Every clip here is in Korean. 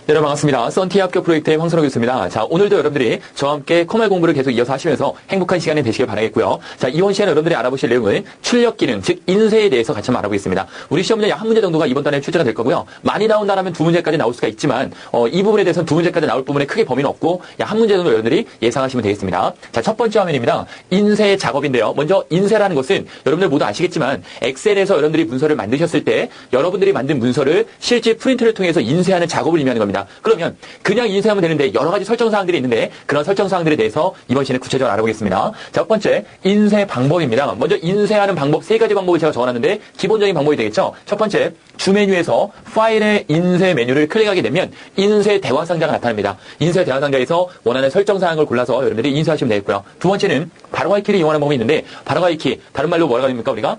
네, 여러분 반갑습니다. 썬티 학교 프로젝트의 황선호 교수입니다. 자, 오늘도 여러분들이 저와 함께 컴활 공부를 계속 이어서 하시면서 행복한 시간이 되시길 바라겠고요. 자, 이번 시간에 여러분들이 알아보실 내용은 출력 기능, 즉 인쇄에 대해서 같이 한번 알아보겠습니다. 우리 시험 문제 약 한 문제 정도가 이번 달에 출제가 될 거고요. 많이 나온다라면 두 문제까지 나올 수가 있지만 이 부분에 대해서는 두 문제까지 나올 부분에 크게 범위는 없고 약 한 문제 정도 여러분들이 예상하시면 되겠습니다. 자, 첫 번째 화면입니다. 인쇄 작업인데요. 먼저 인쇄라는 것은 여러분들 모두 아시겠지만 엑셀에서 여러분들이 문서를 만드셨을 때 여러분들이 만든 문서를 실제 프린트를 통해서 인쇄하는 작업을 의미하는 겁니다. 그러면 그냥 인쇄하면 되는데 여러 가지 설정 사항들이 있는데 그런 설정 사항들에 대해서 이번 시간에 구체적으로 알아보겠습니다. 자, 첫 번째 인쇄 방법입니다. 먼저 인쇄하는 방법 세 가지 방법을 제가 적어놨는데 기본적인 방법이 되겠죠. 첫 번째 주 메뉴에서 파일의 인쇄 메뉴를 클릭하게 되면 인쇄 대화 상자가 나타납니다. 인쇄 대화 상자에서 원하는 설정 사항을 골라서 여러분들이 인쇄하시면 되겠고요. 두 번째는 바로가기 키를 이용하는 방법이 있는데 바로가기 키 다른 말로 뭐라고 합니까 우리가?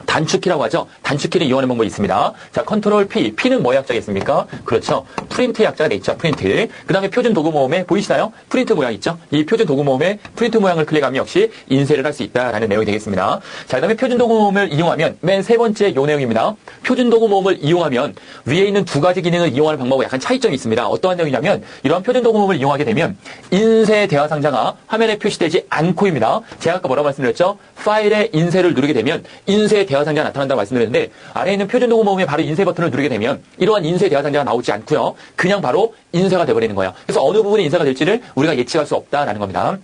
단축키라고 하죠. 단축키를 이용하는 방법이 있습니다. 자, 컨트롤 P. P는 뭐의 약자겠습니까? 그렇죠. 프린트 약자가 돼 있죠. 프린트. 그 다음에 표준 도구 모음에 보이시나요? 프린트 모양 있죠? 이 표준 도구 모음에 프린트 모양을 클릭하면 역시 인쇄를 할 수 있다라는 내용이 되겠습니다. 자, 그 다음에 표준 도구 모음을 이용하면 맨 세 번째 요 내용입니다. 표준 도구 모음을 이용하면 위에 있는 두 가지 기능을 이용하는 방법과 약간 차이점이 있습니다. 어떠한 내용이냐면 이러한 표준 도구 모음을 이용하게 되면 인쇄 대화 상자가 화면에 표시되지 않고입니다. 제가 아까 뭐라고 말씀드렸죠? 파일의 인쇄를 누르게 되면 인쇄 대화 상자가 나타난다고 말씀드렸는데 아래에 있는 표준 도구 모음에 바로 인쇄 버튼을 누르게 되면 이러한 인쇄 대화 상자가 나오지 않고요. 그냥 바로 인쇄가 돼버리는 거예요. 그래서 어느 부분이 인쇄가 될지를 우리가 예측할 수 없다라는 겁니다.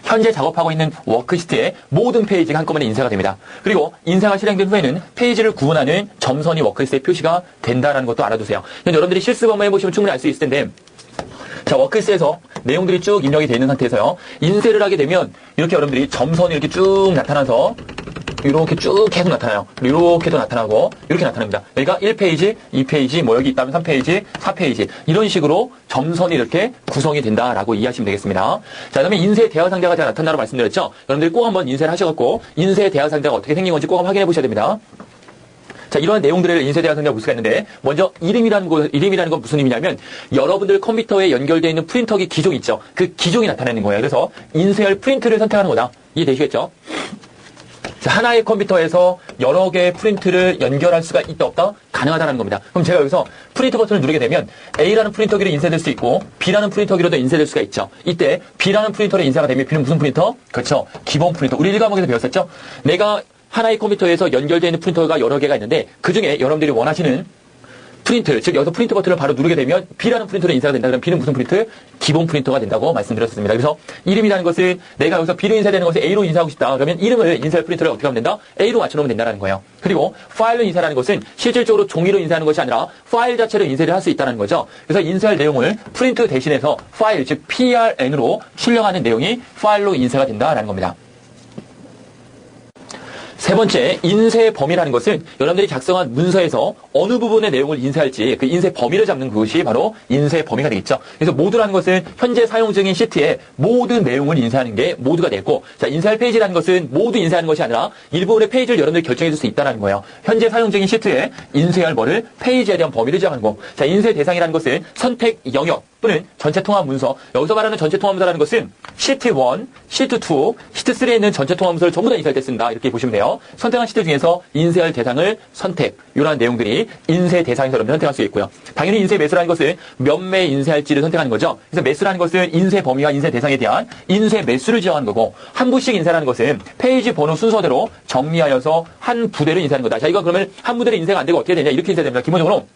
현재 작업하고 있는 워크시트의 모든 페이지가 한꺼번에 인쇄가 됩니다. 그리고 인쇄가 실행된 후에는 페이지를 구분하는 점선이 워크시트에 표시가 된다는 것도 알아두세요. 여러분들이 실습 한번 해보시면 충분히 알 수 있을 텐데 자, 워크시트에서 내용들이 쭉 입력이 되어 있는 상태에서요. 인쇄를 하게 되면 이렇게 여러분들이 점선이 이렇게 쭉 나타나서 이렇게 쭉 계속 나타나요. 이렇게도 나타나고 이렇게 나타납니다. 그러니까 1페이지, 2페이지, 뭐 여기 있다면 3페이지, 4페이지 이런 식으로 점선이 이렇게 구성이 된다라고 이해하시면 되겠습니다. 자, 그다음에 인쇄 대화 상자가 제가 나타나라고 말씀드렸죠. 여러분들이 꼭 한번 인쇄를 하셔갖고 인쇄 대화 상자가 어떻게 생긴 건지 꼭 한번 확인해 보셔야 됩니다. 자, 이러한 내용들을 인쇄 대화 상자가 볼 수가 있는데 먼저 이름이라는 건 무슨 의미냐면 여러분들 컴퓨터에 연결되어 있는 프린터기 기종 있죠. 그 기종이 나타내는 거예요. 그래서 인쇄할 프린트를 선택하는 거다. 이해되시겠죠? 자, 하나의 컴퓨터에서 여러 개의 프린트를 연결할 수가 있다 없다? 가능하다는 겁니다. 그럼 제가 여기서 프린트 버튼을 누르게 되면 A라는 프린터기로 인쇄될 수 있고 B라는 프린터기로도 인쇄될 수가 있죠. 이때 B라는 프린터로 인쇄가 되면 B는 무슨 프린터? 그렇죠. 기본 프린터. 우리 1과목에서 배웠었죠? 내가 하나의 컴퓨터에서 연결되어 있는 프린터가 여러 개가 있는데 그중에 여러분들이 원하시는 프린트, 즉 여기서 프린트 버튼을 바로 누르게 되면 B라는 프린터로 인쇄가 된다. 그럼 B는 무슨 프린트? 기본 프린터가 된다고 말씀드렸습니다. 그래서 이름이라는 것은 내가 여기서 B로 인쇄되는 것을 A로 인쇄하고 싶다. 그러면 이름을 인쇄할 프린터를 어떻게 하면 된다? A로 맞춰놓으면 된다는 거예요. 그리고 파일로 인쇄하는 것은 실질적으로 종이로 인쇄하는 것이 아니라 파일 자체로 인쇄를 할 수 있다는 거죠. 그래서 인쇄할 내용을 프린트 대신해서 파일, 즉 PRN으로 출력하는 내용이 파일로 인쇄가 된다라는 겁니다. 세 번째, 인쇄 범위라는 것은 여러분들이 작성한 문서에서 어느 부분의 내용을 인쇄할지 그 인쇄 범위를 잡는 그것이 바로 인쇄 범위가 되겠죠. 그래서 모두라는 것은 현재 사용 중인 시트에 모든 내용을 인쇄하는 게 모두가 되고, 자, 인쇄할 페이지라는 것은 모두 인쇄하는 것이 아니라 일부분의 페이지를 여러분들이 결정해 줄 수 있다는 거예요. 현재 사용 중인 시트에 인쇄할 뭐를 페이지에 대한 범위를 정하는 거. 자, 인쇄 대상이라는 것은 선택 영역 또는 전체 통합 문서. 여기서 말하는 전체 통합 문서라는 것은 시트 1, 시트 2, 시트 3에 있는 전체 통합 문서를 전부 다 인쇄할 때 쓴다. 이렇게 보시면 돼요. 선택한 시트 중에서 인쇄할 대상을 선택. 이러한 내용들이 인쇄 대상에서 여러분 선택할 수 있고요. 당연히 인쇄 매수라는 것은 몇 매 인쇄할지를 선택하는 거죠. 그래서 매수라는 것은 인쇄 범위와 인쇄 대상에 대한 인쇄 매수를 지정하는 거고, 한 부씩 인쇄라는 것은 페이지 번호 순서대로 정리하여서 한 부대를 인쇄하는 거다. 자, 이거 그러면 한 부대로 인쇄가 안 되고 어떻게 되냐? 이렇게 인쇄됩니다. 기본적으로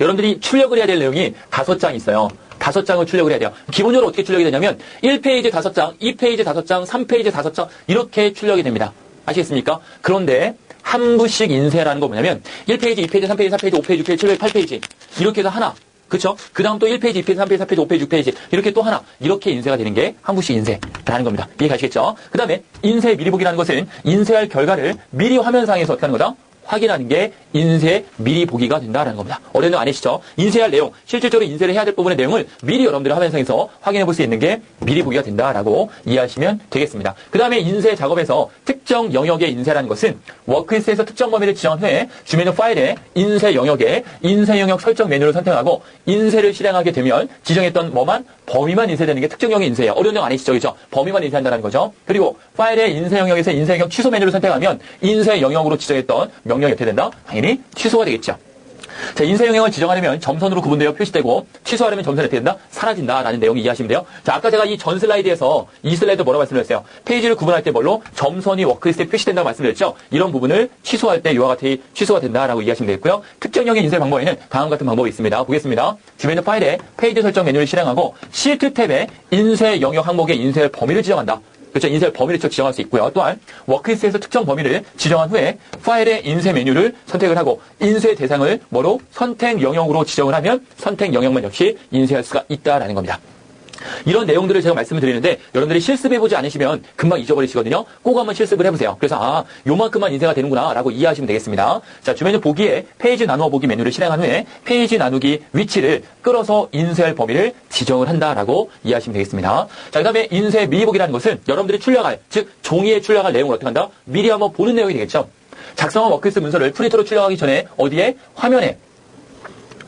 여러분들이 출력을 해야 될 내용이 5장 있어요. 5장을 출력을 해야 돼요. 기본적으로 어떻게 출력이 되냐면 1페이지 5장, 2페이지 5장, 3페이지 5장 이렇게 출력이 됩니다. 아시겠습니까? 그런데 한 부씩 인쇄라는 거 뭐냐면 1페이지, 2페이지, 3페이지, 4페이지, 5페이지, 6페이지, 7페이지, 8페이지 이렇게 해서 하나. 그렇죠? 그 다음 또 1페이지, 2페이지, 3페이지, 4페이지, 5페이지, 6페이지 이렇게 또 하나. 이렇게 인쇄가 되는 게 한 부씩 인쇄라는 겁니다. 이해 가시겠죠? 그 다음에 인쇄 미리 보기라는 것은 인쇄할 결과를 미리 화면상에서 어떻게 하는 거다? 확인하는 게 인쇄 미리 보기가 된다는 겁니다. 어려운 거 아니시죠? 인쇄할 내용, 실질적으로 인쇄를 해야 될 부분의 내용을 미리 여러분들이 화면상에서 확인해 볼 수 있는 게 미리 보기가 된다라고 이해하시면 되겠습니다. 그 다음에 인쇄 작업에서 특정 영역의 인쇄라는 것은 워크시트에서 특정 범위를 지정한 후에 주메뉴 파일에 인쇄 영역에 인쇄 영역 설정 메뉴를 선택하고 인쇄를 실행하게 되면 지정했던 뭐만 범위만 인쇄되는 게 특정 영역의 인쇄예요. 어려운 거 아니시죠? 그죠? 범위만 인쇄한다는 거죠. 그리고 파일의 인쇄 영역에서 인쇄 영역 취소 메뉴를 선택하면 인쇄 영역으로 지정했던 명령이 어떻게 된다? 당연히 취소가 되겠죠. 자, 인쇄 영역을 지정하려면 점선으로 구분되어 표시되고 취소하려면 점선이 어떻게 된다? 사라진다라는 내용 이해하시면 돼요. 자, 아까 제가 이 전 슬라이드에서 이 슬라이드 뭐라고 말씀드렸어요? 페이지를 구분할 때 뭘로? 점선이 워크리스트에 표시된다고 말씀드렸죠? 이런 부분을 취소할 때 이와 같이 취소가 된다라고 이해하시면 되겠고요. 특정형의 인쇄 방법에는 다음 같은 방법이 있습니다. 보겠습니다. 주변의 파일에 페이지 설정 메뉴를 실행하고 시트 탭에 인쇄 영역 항목의 인쇄 범위를 지정한다. 그렇죠. 인쇄 범위를 지정할 수 있고요. 또한 워크리스트에서 특정 범위를 지정한 후에 파일의 인쇄 메뉴를 선택을 하고 인쇄 대상을 뭐로? 선택 영역으로 지정을 하면 선택 영역만 역시 인쇄할 수가 있다라는 겁니다. 이런 내용들을 제가 말씀을 드리는데 여러분들이 실습해보지 않으시면 금방 잊어버리시거든요. 꼭 한번 실습을 해보세요. 그래서 요만큼만 인쇄가 되는구나 라고 이해하시면 되겠습니다. 자, 주메뉴 보기에 페이지 나누어 보기 메뉴를 실행한 후에 페이지 나누기 위치를 끌어서 인쇄할 범위를 지정을 한다라고 이해하시면 되겠습니다. 자, 그 다음에 인쇄 미리 보기라는 것은 여러분들이 출력할, 즉 종이에 출력할 내용을 어떻게 한다? 미리 한번 보는 내용이 되겠죠. 작성한 워크리스트 문서를 프린터로 출력하기 전에 어디에? 화면에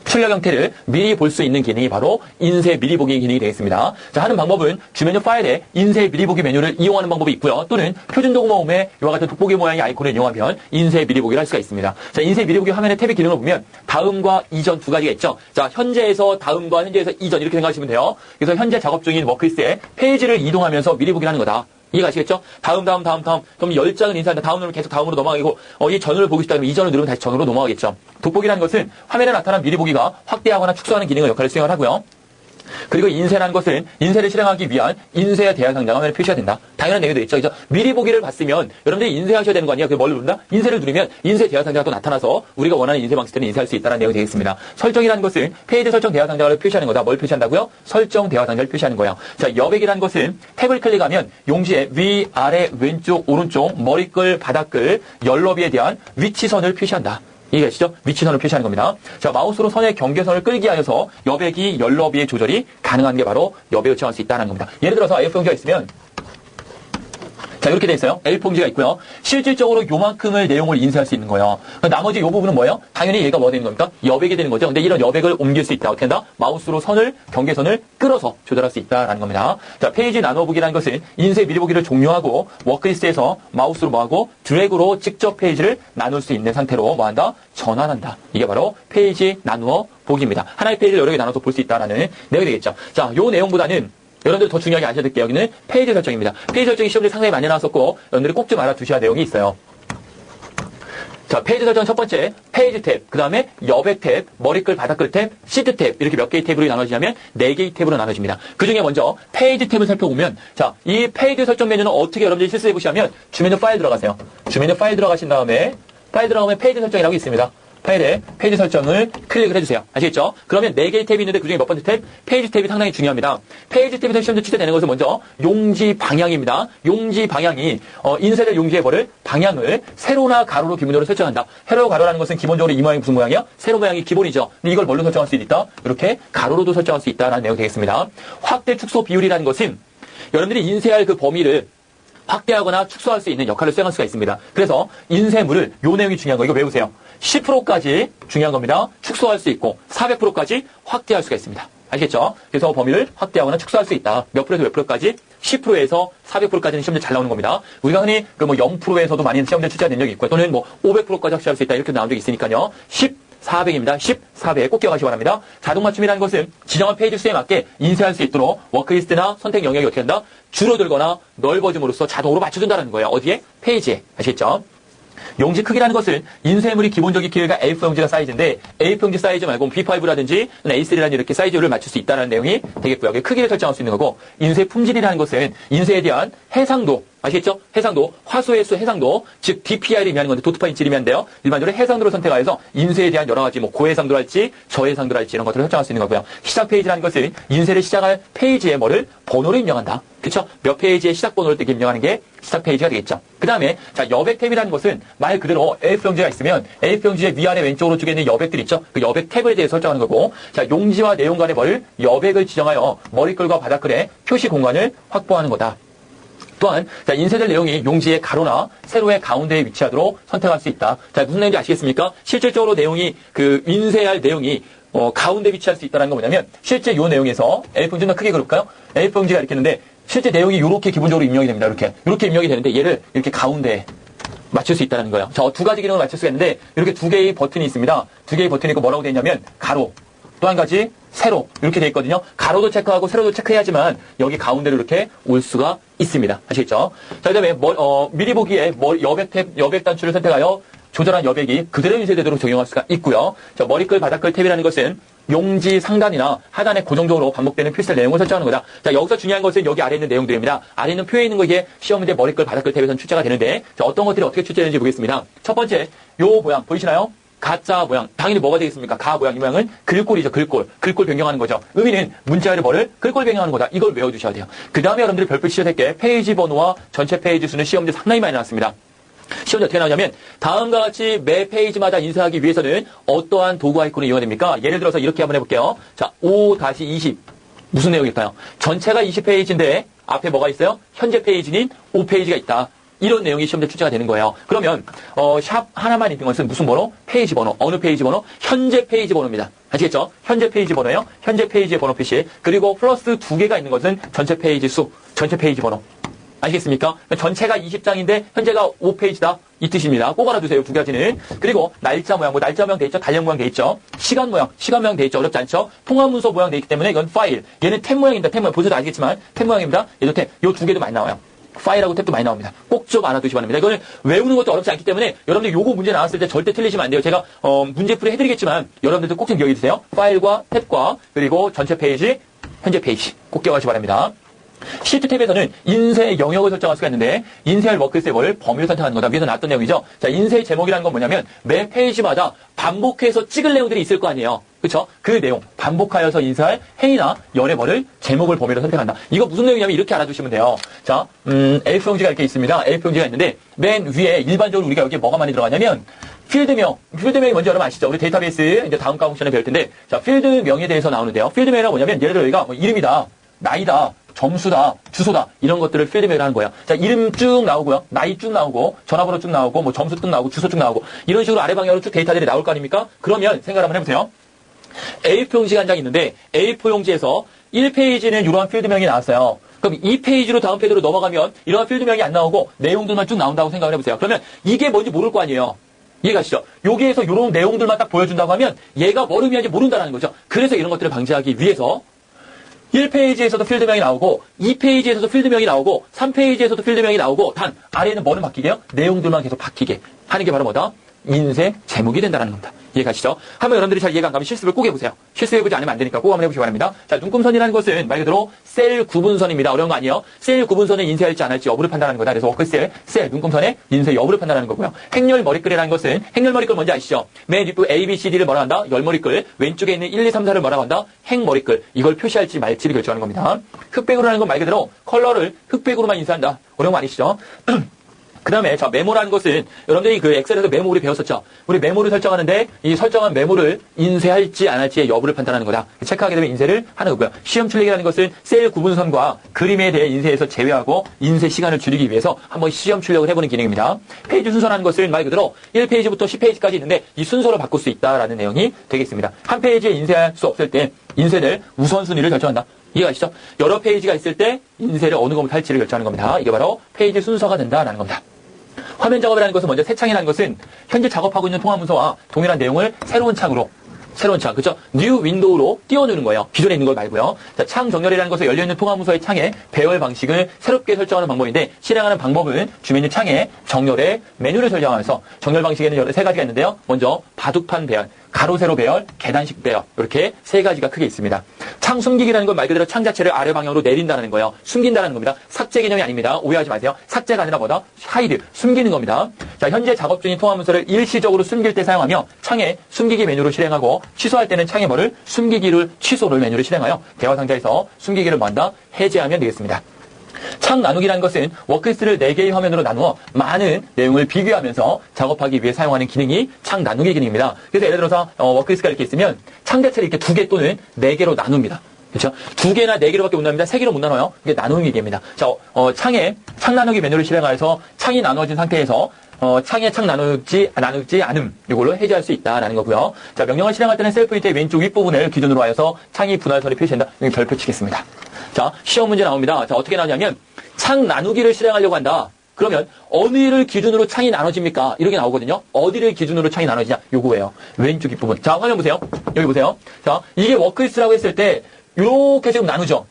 출력 형태를 미리 볼 수 있는 기능이 바로 인쇄 미리 보기 기능이 되겠습니다. 자, 하는 방법은 주메뉴 파일에 인쇄 미리 보기 메뉴를 이용하는 방법이 있고요. 또는 표준 도구 모음에 이와 같은 돋보기 모양의 아이콘을 이용하면 인쇄 미리 보기를 할 수가 있습니다. 자, 인쇄 미리 보기 화면의 탭의 기능을 보면 다음과 이전 두 가지가 있죠. 자, 현재에서 다음과 현재에서 이전 이렇게 생각하시면 돼요. 그래서 현재 작업 중인 워크리스트에 페이지를 이동하면서 미리 보기를 하는 거다. 이해가시겠죠? 다음. 그럼 10장을 인쇄하는데 다음 누르면 계속 다음으로 넘어가고, 이 전을 보고 싶다 그러면 이전을 누르면 다시 전으로 넘어가겠죠. 돋보기라는 것은 화면에 나타난 미리 보기가 확대하거나 축소하는 기능의 역할을 수행을 하고요. 그리고 인쇄라는 것은 인쇄를 실행하기 위한 인쇄 대화 상자가 화면에 표시가 된다. 당연한 내용이 되겠죠. 그죠? 미리 보기를 봤으면 여러분들이 인쇄하셔야 되는 거 아니에요? 그걸 뭘 누른다? 인쇄를 누르면 인쇄 대화 상자가 또 나타나서 우리가 원하는 인쇄 방식대로 인쇄할 수 있다는 내용이 되겠습니다. 설정이라는 것은 페이지 설정 대화 상자를 표시하는 거다. 뭘 표시한다고요? 설정 대화 상자를 표시하는 거예요. 자, 여백이라는 것은 탭을 클릭하면 용지에 위, 아래, 왼쪽, 오른쪽, 머리끌, 바닥끌, 연러비에 대한 위치선을 표시한다. 이해가시죠? 위치선을 표시하는 겁니다. 자, 마우스로 선의 경계선을 끌기 하여서 여백이 연러비의 조절이 가능한 게 바로 여백을 지정할 수 있다는 겁니다. 예를 들어서 A4용지가 있으면 자, 이렇게 돼 있어요. A4용지가 있고요. 실질적으로 요만큼을 내용을 인쇄할 수 있는 거예요. 나머지 요 부분은 뭐예요? 당연히 얘가 뭐가 되는 겁니까? 여백이 되는 거죠. 근데 이런 여백을 옮길 수 있다. 어떻게 한다? 마우스로 선을, 경계선을 끌어서 조절할 수 있다라는 겁니다. 자, 페이지 나눠보기라는 것은 인쇄 미리 보기를 종료하고 워크리스트에서 마우스로 뭐하고 드래그로 직접 페이지를 나눌 수 있는 상태로 뭐한다? 전환한다. 이게 바로 페이지 나누어 보기입니다. 하나의 페이지를 여러 개 나눠서 볼 수 있다라는 내용이 되겠죠. 자, 요 내용보다는 여러분들 더 중요하게 아셔야 될 게 여기는 페이지 설정입니다. 페이지 설정이 시험들이 상당히 많이 나왔었고 여러분들이 꼭 좀 알아두셔야 할 내용이 있어요. 자, 페이지 설정 첫 번째 페이지 탭, 그 다음에 여백 탭, 머리끌, 바닥끌 탭, 시트 탭 이렇게 몇 개의 탭으로 나눠지냐면 4개의 탭으로 나눠집니다. 그 중에 먼저 페이지 탭을 살펴보면 자, 이 페이지 설정 메뉴는 어떻게 여러분들이 실습해 보시냐면 주메뉴 파일 들어가세요. 주메뉴 파일 들어가신 다음에 파일 들어가면 페이지 설정이라고 있습니다. 파일에 페이지 설정을 클릭을 해주세요. 아시겠죠? 그러면 4개의 탭이 있는데 그중에 몇 번째 탭? 페이지 탭이 상당히 중요합니다. 페이지 탭에서 시험에 출제되는 것은 먼저 용지 방향입니다. 용지 방향이 인쇄될 용지의 뭐를? 방향을 세로나 가로로 기본적으로 설정한다. 세로 가로라는 것은 기본적으로 이 모양이 무슨 모양이야? 세로 모양이 기본이죠. 근데 이걸 뭘로 설정할 수 있다? 이렇게 가로로도 설정할 수 있다라는 내용이 되겠습니다. 확대 축소 비율이라는 것은 여러분들이 인쇄할 그 범위를 확대하거나 축소할 수 있는 역할을 수행할 수가 있습니다. 그래서 인쇄물을 요 내용이 중요한 거 이거 외우세요. 10%까지 중요한 겁니다. 축소할 수 있고 400%까지 확대할 수가 있습니다. 아시겠죠? 그래서 범위를 확대하거나 축소할 수 있다. 몇 프로에서 몇 프로까지? 10%에서 400%까지는 시험들 잘 나오는 겁니다. 우리가 흔히 그 0%에서도 많이 시험들 출제된 적이 있고요. 또는 500%까지 확실할 수 있다. 이렇게 나온 적이 있으니까요. 400입니다. 400. 꼭 기억하시기 바랍니다. 자동 맞춤이라는 것은 지정한 페이지 수에 맞게 인쇄할 수 있도록 워크리스트나 선택 영역이 어떻게 한다? 줄어들거나 넓어짐으로써 자동으로 맞춰준다는 거예요. 어디에? 페이지에. 아시겠죠? 용지 크기라는 것은 인쇄물이 기본적인 크기가 A4용지가 사이즈인데 A4용지 사이즈 말고 B5라든지 A3라든지 이렇게 사이즈를 맞출 수 있다는 내용이 되겠고요. 크기를 설정할 수 있는 거고 인쇄 품질이라는 것은 인쇄에 대한 해상도 아시겠죠? 해상도, 화소의 수 해상도, 즉 DPI를 의미하는 건데 도트파인치를 의미한데요. 일반적으로 해상도를 선택하여서 인쇄에 대한 여러 가지 고해상도를 할지 저해상도를 할지 이런 것들을 설정할 수 있는 거고요. 시작 페이지라는 것은 인쇄를 시작할 페이지의 뭐를 번호로 입력한다. 그렇죠? 몇 페이지의 시작 번호를 뜨게 입력하는 게 시작 페이지가 되겠죠. 그 다음에 자 여백 탭이라는 것은 말 그대로 A4용지가 있으면 A4용지의 위아래 왼쪽으로 쪽에 있는 여백들 있죠? 그 여백 탭에 대해 설정하는 거고 자 용지와 내용 간의 뭐를 여백을 지정하여 머리끌과 바닥글의 표시 공간을 확보하는 거다. 또한 자 인쇄될 내용이 용지의 가로나 세로의 가운데에 위치하도록 선택할 수 있다. 자 무슨 내용인지 아시겠습니까? 실질적으로 내용이 그 인쇄할 내용이 가운데 위치할 수 있다는 건 뭐냐면 실제 요 내용에서 A4용지 좀 크게 그릴까요? A4용지가 이렇게 있는데 실제 내용이 이렇게 기본적으로 입력이 됩니다. 이렇게 입력이 되는데 얘를 이렇게 가운데 맞출 수 있다는 거예요. 자, 두 가지 기능을 맞출 수가 있는데 이렇게 두 개의 버튼이 있습니다. 두 개의 버튼이 있고 뭐라고 되어 있냐면 가로, 또 한 가지 세로 이렇게 되어 있거든요. 가로도 체크하고 세로도 체크해야지만 여기 가운데로 이렇게 올 수가 있습니다. 아시겠죠? 자, 그다음에 미리 보기에 여백 단추를 선택하여 조절한 여백이 그대로 인쇄되도록 적용할 수가 있고요. 자, 머리끌, 바닥끌 탭이라는 것은 용지 상단이나 하단에 고정적으로 반복되는 필살 내용을 설정하는 거다. 자, 여기서 중요한 것은 여기 아래 있는 내용들입니다. 아래 있는 표에 있는 거 이게 시험 문제 머리끌, 바닥끌 탭에서는 출제가 되는데, 자, 어떤 것들이 어떻게 출제되는지 보겠습니다. 첫 번째, 요 모양 보이시나요? 가짜 모양. 당연히 뭐가 되겠습니까? 가 모양. 이 모양은 글꼴이죠. 글꼴. 글꼴 변경하는 거죠. 의미는 문자열의 뭐를 글꼴 변경하는 거다. 이걸 외워두셔야 돼요. 그 다음에 여러분들이 별표 치셔야 될 게 페이지 번호와 전체 페이지 수는 시험 문제 상당히 많이 나왔습니다. 시험이 어떻게 나오냐면 다음과 같이 매 페이지마다 인쇄하기 위해서는 어떠한 도구 아이콘을 이용해야 됩니까? 예를 들어서 이렇게 한번 해볼게요. 자, 5-20 무슨 내용일까요? 전체가 20페이지인데 앞에 뭐가 있어요? 현재 페이지는 5페이지가 있다. 이런 내용이 시험에 출제가 되는 거예요. 그러면 샵 하나만 있는 것은 무슨 번호? 페이지 번호. 어느 페이지 번호? 현재 페이지 번호입니다. 아시겠죠? 현재 페이지 번호예요. 현재 페이지의 번호 표시. 그리고 플러스 2개가 있는 것은 전체 페이지 수, 전체 페이지 번호. 아시겠습니까? 전체가 20장인데 현재가 5페이지다. 이 뜻입니다. 꼭 알아두세요. 두 가지는. 그리고 날짜 모양, 날짜 모양 돼 있죠. 달력 모양 돼 있죠. 시간 모양 돼 있죠. 어렵지 않죠? 통화문서 모양 돼 있기 때문에 이건 파일. 얘는 탭 모양입니다. 탭 모양. 보셔도 아시겠지만 탭 모양입니다. 얘도 탭. 요 두 개도 많이 나와요. 파일하고 탭도 많이 나옵니다. 꼭 좀 알아두시기 바랍니다. 이거는 외우는 것도 어렵지 않기 때문에 여러분들 요거 문제 나왔을 때 절대 틀리시면 안 돼요. 제가 문제풀이 해드리겠지만 여러분들도 꼭 좀 기억해 주세요. 파일과 탭과 그리고 전체 페이지, 현재 페이지 꼭 기억하시기 바랍니다. 시트 탭에서는 인쇄 영역을 설정할 수가 있는데 인쇄할 워크셋을 범위를 선택하는 거다. 위에서 나왔던 내용이죠. 자, 인쇄 제목이라는 건 뭐냐면 매 페이지마다 반복해서 찍을 내용들이 있을 거 아니에요. 그렇죠? 그 내용 반복하여서 인쇄할 행위나 연애벌을 제목을 범위로 선택한다. 이거 무슨 내용이냐면 이렇게 알아두시면 돼요. 자, A4 용지가 이렇게 있습니다. A4 용지가 있는데 맨 위에 일반적으로 우리가 여기에 뭐가 많이 들어가냐면 필드명이 뭔지 여러분 아시죠? 우리 데이터베이스 이제 다음 과목 시간에 배울 텐데 자, 필드명에 대해서 나오는데요. 필드명이란 뭐냐면 예를 들어 여기가 뭐 이름이다, 나이다, 점수다, 주소다 이런 것들을 필드명이라고 하는 거예요. 자, 이름 쭉 나오고요, 나이 쭉 나오고, 전화번호 쭉 나오고, 뭐 점수 쭉 나오고, 주소 쭉 나오고 이런 식으로 아래 방향으로 쭉 데이터들이 나올 거 아닙니까? 그러면 생각 한번 해보세요. A4 용지가 한 장 있는데 A4 용지에서 1페이지는 이러한 필드명이 나왔어요. 그럼 2페이지로 다음 페이지로 넘어가면 이러한 필드명이 안 나오고 내용들만 쭉 나온다고 생각을 해보세요. 그러면 이게 뭔지 모를 거 아니에요. 이해가시죠? 여기에서 이런 내용들만 딱 보여준다고 하면 얘가 뭘 의미하는지 모른다는 거죠. 그래서 이런 것들을 방지하기 위해서 1페이지에서도 필드명이 나오고 2페이지에서도 필드명이 나오고 3페이지에서도 필드명이 나오고 단 아래에는 뭐는 바뀌게요? 내용들만 계속 바뀌게 하는 게 바로 뭐다? 인쇄 제목이 된다는 겁니다. 이해가시죠? 한번 여러분들이 잘 이해가 안 가면 실습을 꼭 해보세요. 실습해보지 않으면 안 되니까 꼭 한번 해보시기 바랍니다. 자, 눈금선이라는 것은 말 그대로 셀 구분선입니다. 어려운 거 아니에요. 셀 구분선에 인쇄할지 안 할지 여부를 판단하는 거다. 그래서 워크셀, 눈금선의 인쇄 여부를 판단하는 거고요. 행렬 머리끌이라는 것은 행렬 머리끌 뭔지 아시죠? 맨 뒷부 A, B, C, D를 뭐라 한다? 열 머리끌. 왼쪽에 있는 1, 2, 3, 4를 뭐라고 한다? 행 머리끌. 이걸 표시할지 말지를 결정하는 겁니다. 흑백으로 하는 건 말 그대로 컬러를 흑백으로만 인쇄한다. 어려운 거 아니시죠? 그 다음에, 자, 메모라는 것은, 여러분들이 그 엑셀에서 메모 우리 배웠었죠? 우리 메모를 설정하는데, 이 설정한 메모를 인쇄할지 안 할지의 여부를 판단하는 거다. 체크하게 되면 인쇄를 하는 거고요. 시험 출력이라는 것은 셀 구분선과 그림에 대해 인쇄해서 제외하고, 인쇄 시간을 줄이기 위해서 한번 시험 출력을 해보는 기능입니다. 페이지 순서라는 것은 말 그대로 1페이지부터 10페이지까지 있는데, 이 순서를 바꿀 수 있다라는 내용이 되겠습니다. 한 페이지에 인쇄할 수 없을 때, 인쇄를 우선순위를 결정한다. 이해가시죠? 여러 페이지가 있을 때 인쇄를 어느 것부터 할지를 결정하는 겁니다. 이게 바로 페이지 순서가 된다라는 겁니다. 화면 작업이라는 것은 먼저 새 창이라는 것은 현재 작업하고 있는 통화문서와 동일한 내용을 새로운 창, 그죠? 뉴 윈도우로 띄워놓는 거예요. 기존에 있는 걸 말고요. 자, 창 정렬이라는 것은 열려있는 통화문서의 창의 배열 방식을 새롭게 설정하는 방법인데 실행하는 방법은 주메뉴 창에 정렬의 메뉴를 설정하면서 정렬 방식에는 세 가지가 있는데요. 먼저 바둑판 배열, 가로 세로 배열, 계단식 배열 이렇게 세 가지가 크게 있습니다. 창 숨기기라는 건 말 그대로 창 자체를 아래 방향으로 내린다는 거예요. 숨긴다는 겁니다. 삭제 개념이 아닙니다. 오해하지 마세요. 삭제가 아니라 뭐다? 하이드, 숨기는 겁니다. 자, 현재 작업 중인 통화문서를 일시적으로 숨길 때 사용하며 창에 숨기기 메뉴를 실행하고 취소할 때는 창에 뭐를? 숨기기를 취소를 메뉴를 실행하여 대화 상자에서 숨기기를 뭐한다? 해제하면 되겠습니다. 창 나누기라는 것은 워크리스트를 4개의 화면으로 나누어 많은 내용을 비교하면서 작업하기 위해 사용하는 기능이 창 나누기 기능입니다. 그래서 예를 들어서 워크리스트가 이렇게 있으면 창 자체를 이렇게 2개 또는 4개로 나눕니다. 그렇죠? 2개나 4개로밖에 못 나눕니다. 3개로 못 나눠요. 이게 나누기 기계입니다. 자, 창에 창 나누기 메뉴를 실행해서 창이 나누어진 상태에서 창에 창 나누지 않음 이걸로 해제할 수 있다라는 거고요. 자, 명령을 실행할 때는 셀프 히트의 왼쪽 윗부분을 기준으로 하여서 창이 분할선이 표시된다. 여기 별표 치겠습니다. 자, 시험 문제 나옵니다. 자, 어떻게 나오냐면 창 나누기를 실행하려고 한다. 그러면 어디를 기준으로 창이 나눠집니까? 이렇게 나오거든요. 어디를 기준으로 창이 나눠지냐? 요거예요. 왼쪽 뒷부분. 자, 화면 보세요. 여기 보세요. 자, 이게 워크리스라고 했을 때 요렇게 지금 나누죠.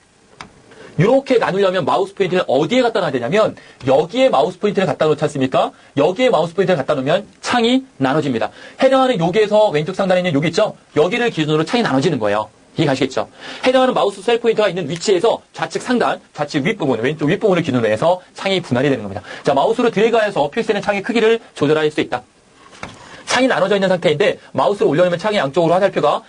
이렇게 나누려면 마우스 포인트를 어디에 갖다 놔야 되냐면 여기에 마우스 포인트를 갖다 놓지 않습니까? 여기에 마우스 포인트를 갖다 놓으면 창이 나눠집니다. 해당하는 여기에서 왼쪽 상단에 있는 여기 있죠? 여기를 기준으로 창이 나눠지는 거예요. 이해가시겠죠? 해당하는 마우스 셀 포인트가 있는 위치에서 좌측 상단, 좌측 윗부분, 왼쪽 윗부분을 기준으로 해서 창이 분할이 되는 겁니다. 자, 마우스로 드래그하여서 표시되는 창의 크기를 조절할 수 있다. 창이 나눠져 있는 상태인데 마우스를 올려놓으면 창의 양쪽으로 화살표가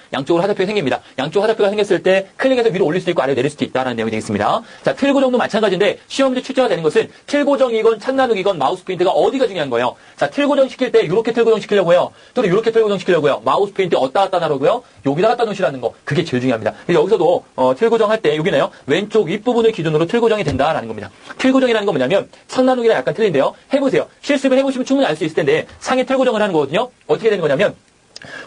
생깁니다. 양쪽 화살표가 생겼을 때 클릭해서 위로 올릴 수도 있고 아래로 내릴 수도 있다는 내용이 되겠습니다. 자, 틀 고정도 마찬가지인데 시험 문제 출제가 되는 것은 틀 고정이건 창 나누기건 마우스 포인트가 어디가 중요한 거예요. 자, 틀 고정 시킬 때 이렇게 틀 고정 시키려고요. 또는 이렇게 틀 고정 시키려고요. 마우스 포인트 어디다 갖다 놔라고요. 여기다 갖다 놓으시라는 거. 그게 제일 중요합니다. 여기서도 틀 고정할 때 여기네요. 왼쪽 윗부분을 기준으로 틀 고정이 된다라는 겁니다. 틀 고정이라는 건 뭐냐면 창 나누기랑 약간 틀린데요. 해보세요. 실습을 해보시면 충분히 알 수 있을 텐데 창에 틀 고정을 하는 거거든요. 어떻게 되는 거냐면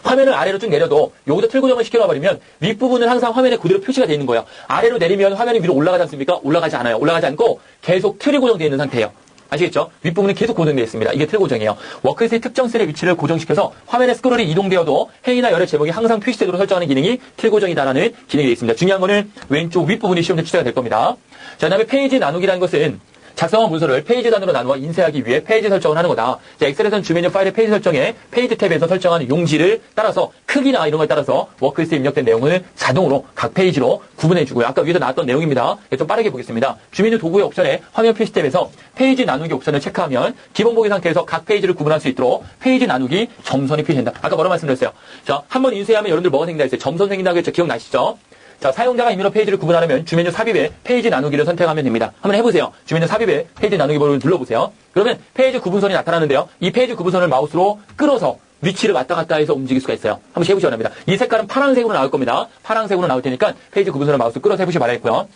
화면을 아래로 쭉 내려도 여기다 틀 고정을 시켜놔버리면 윗부분은 항상 화면에 그대로 표시가 되어 있는 거예요. 아래로 내리면 화면이 위로 올라가지 않습니까? 올라가지 않아요. 올라가지 않고 계속 틀이 고정되어 있는 상태예요. 아시겠죠? 윗부분은 계속 고정되어 있습니다. 이게 틀 고정이에요. 워크리스의 특정 셀의 위치를 고정시켜서 화면에 스크롤이 이동되어도 행위나 열의 제목이 항상 표시되도록 설정하는 기능이 틀 고정이다라는 기능이 되어 있습니다. 중요한 거는 왼쪽 윗부분이 시험에 출제가 될 겁니다. 자, 그다음에 페이지 나누기라는 것은 작성한 문서를 페이지 단위로 나누어 인쇄하기 위해 페이지 설정을 하는 거다. 자, 엑셀에서는 주메뉴 파일의 페이지 설정에 페이지 탭에서 설정하는 용지를 따라서 크기나 이런 걸 따라서 워크리스트에 입력된 내용을 자동으로 각 페이지로 구분해주고요. 아까 위에서 나왔던 내용입니다. 좀 빠르게 보겠습니다. 주메뉴 도구의 옵션에 화면 표시 탭에서 페이지 나누기 옵션을 체크하면 기본 보기 상태에서 각 페이지를 구분할 수 있도록 페이지 나누기 점선이 표시된다. 아까 뭐라고 말씀드렸어요? 자, 한번 인쇄하면 여러분들 뭐가 생긴다 했어요? 점선 생긴다고 했죠? 기억나시죠? 자, 사용자가 임의로 페이지를 구분하려면 주메뉴 삽입에 페이지 나누기를 선택하면 됩니다. 한번 해보세요. 주메뉴 삽입에 페이지 나누기 버튼을 눌러보세요. 그러면 페이지 구분선이 나타나는데요. 이 페이지 구분선을 마우스로 끌어서 위치를 왔다 갔다 해서 움직일 수가 있어요. 한번 해보시기 바랍니다. 이 색깔은 파란색으로 나올 겁니다. 파란색으로 나올 테니까 페이지 구분선을 마우스로 끌어서 해보시기 바라겠고요.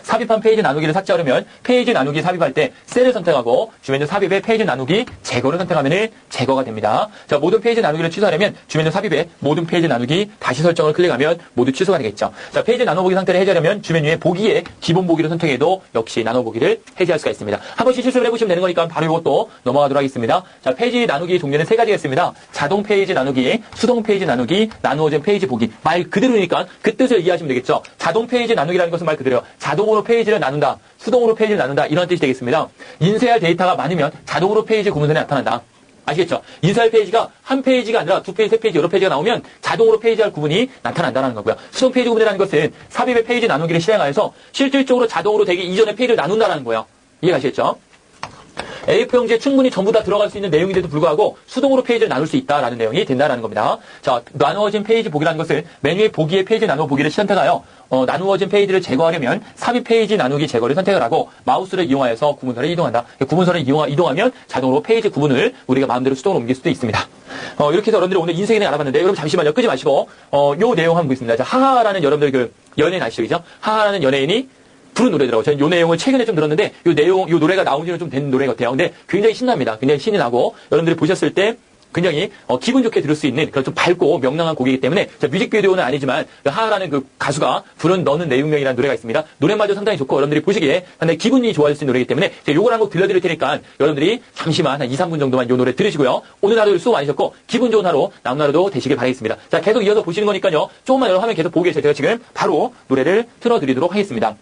삽입한 페이지 나누기를 삭제하려면 페이지 나누기 삽입할 때 셀을 선택하고 주메뉴 삽입에 페이지 나누기 제거를 선택하면 제거가 됩니다. 자, 모든 페이지 나누기를 취소하려면 주메뉴 삽입에 모든 페이지 나누기 다시 설정을 클릭하면 모두 취소가 되겠죠. 자, 페이지 나눠보기 상태를 해제하려면 주메뉴에 보기에 기본 보기를 선택해도 역시 나눠보기를 해제할 수가 있습니다. 한 번씩 실습을 해보시면 되는 거니까 바로 이것도 넘어가도록 하겠습니다. 자, 페이지 나누기 종류는 세 가지가 있습니다. 자동 페이지 나누기, 수동 페이지 나누기, 나누어진 페이지 보기. 말 그대로니까 그 뜻을 이해하시면 되겠죠. 자동 페이지 나누기라는 것은 말 그대로 자동으로 페이지를 나눈다, 수동으로 페이지를 나눈다 이런 뜻이 되겠습니다. 인쇄할 데이터가 많으면 자동으로 페이지 구분선이 나타난다. 아시겠죠? 인쇄할 페이지가 한 페이지가 아니라 두 페이지, 세 페이지, 여러 페이지가 나오면 자동으로 페이지할 구분이 나타난다는 거고요. 수동 페이지 구분이라는 것은 삽입의 페이지 나누기를 실행하여서 실질적으로 자동으로 되기 이전에 페이지를 나눈다는 거예요. 이해가시겠죠? A4 용지에 충분히 전부 다 들어갈 수 있는 내용인데도 불구하고 수동으로 페이지를 나눌 수 있다라는 내용이 된다는 겁니다. 자, 나누어진 페이지 보기라는 것은 메뉴의 보기에 페이지 나누어 보기를 선택하여 나누어진 페이지를 제거하려면 삽입 페이지 나누기 제거를 선택을 하고 마우스를 이용하여서 구분선을 이동한다. 구분선을 이동하면 자동으로 페이지 구분을 우리가 마음대로 수동으로 옮길 수도 있습니다. 이렇게 해서 여러분들이 오늘 인쇄 기능 알아봤는데 여러분 잠시만요. 끄지 마시고 요 내용 한번 보겠습니다. 자, 하하라는 여러분들 그 연예인 아시죠? 그죠? 하하라는 연예인이 부른 노래더라고요. 저는 요 내용을 최근에 좀 들었는데 요 노래가 나온 지는 좀 된 노래 같아요. 근데 굉장히 신납니다. 굉장히 신이 나고 여러분들이 보셨을 때 굉장히 기분 좋게 들을 수 있는 그런 좀 밝고 명랑한 곡이기 때문에 자, 뮤직비디오는 아니지만 하하라는 그 가수가 부른 너는 내 운명이라는 노래가 있습니다. 노래마저 상당히 좋고 여러분들이 보시기에 상당히 기분이 좋아질 수 있는 노래이기 때문에 제가 요걸 한 곡 들려드릴 테니까 여러분들이 잠시만 한 2, 3분 정도만 요 노래 들으시고요. 오늘 하루 수고 많으셨고 기분 좋은 하루 남은 하루도 되시길 바라겠습니다. 자, 계속 이어서 보시는 거니까요. 조금만 여러분 화면 계속 보고 계세요. 제가 지금 바로 노래를 틀어드리도록 하겠습니다.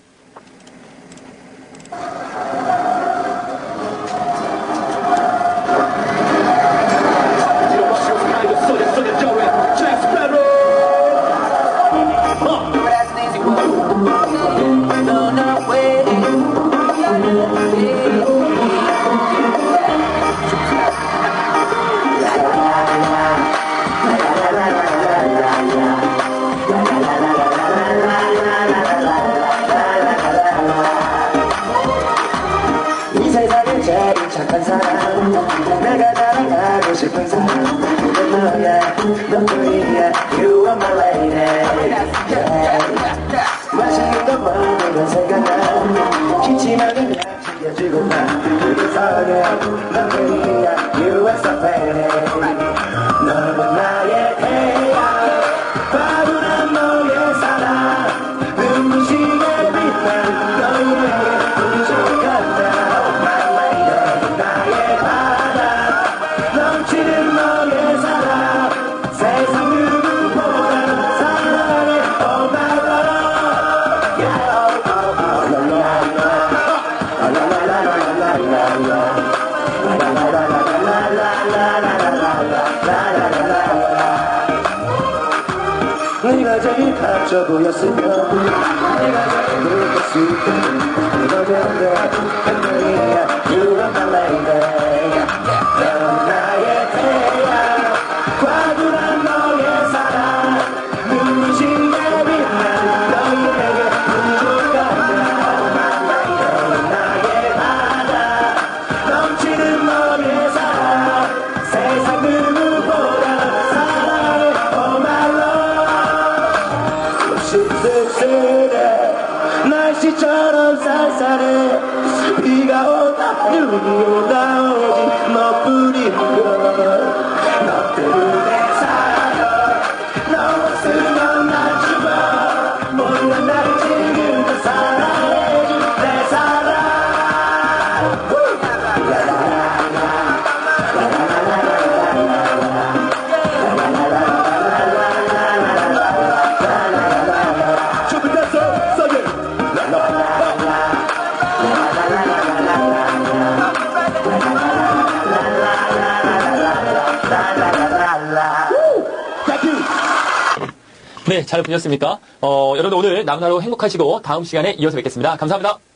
착한 사람 내가 자랑하고 싶은 사람 넌 너야 너뿐이야 You are my lady 맛있는 거 먹으면 생각나 기침하면 약 챙겨주고 나 그래서야 너뿐이야 You are so pretty 너는 나의 태양 바보는 너의 사랑 눈부시게 빛난 너에게 부족하다 Oh my lady 멋져 보였으면 내가 잘못 봤을 때 너였는데 분명이야 You are my lady 넌 나의 태양 과분한 너의 사랑 눈부신 내 빛나는 너에게 부족하다 넌 나의 바다 넘치는 너의 사랑 세상 누구보다 사랑해 Oh my love 씁쓸해 날씨처럼 쌀쌀해 비가 오다 눈이 오다 오지 너뿐인걸 너 때문에 살아 너 없으면 난 죽어 못난 나를 지금도 사랑해준 내 사랑 준비됐어 서게 네, 잘 보셨습니까? 여러분 오늘 남나로 행복하시고 다음 시간에 이어서 뵙겠습니다. 감사합니다.